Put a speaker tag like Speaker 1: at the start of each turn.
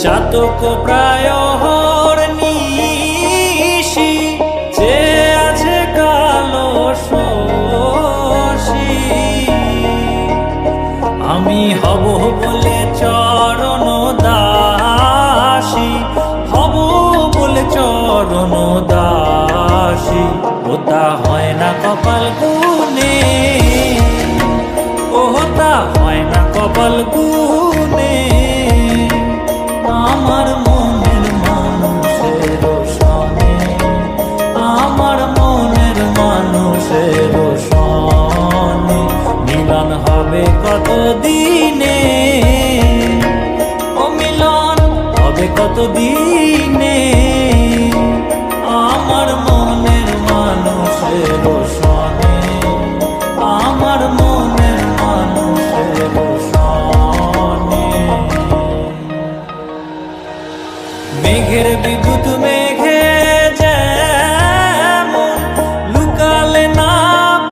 Speaker 1: চাতক প্রায় নিশি যে আছে কালো শশী। আমি হব বলে চরণ দাসী, হব বলে চরণ দাসী। ওটা হয় না কপাল গুনে, ওটা হয় না কপাল গুনে। আমার মনের মানুষের সনে, আমার মনের মানুষের সনে মিলন হবে কত দিনে, ও মিলন হবে কত দিনে। আমার মনের মানুষের সনে, আমার মনের মানুষের সনে। মেঘের বিদ্যুৎ মেঘে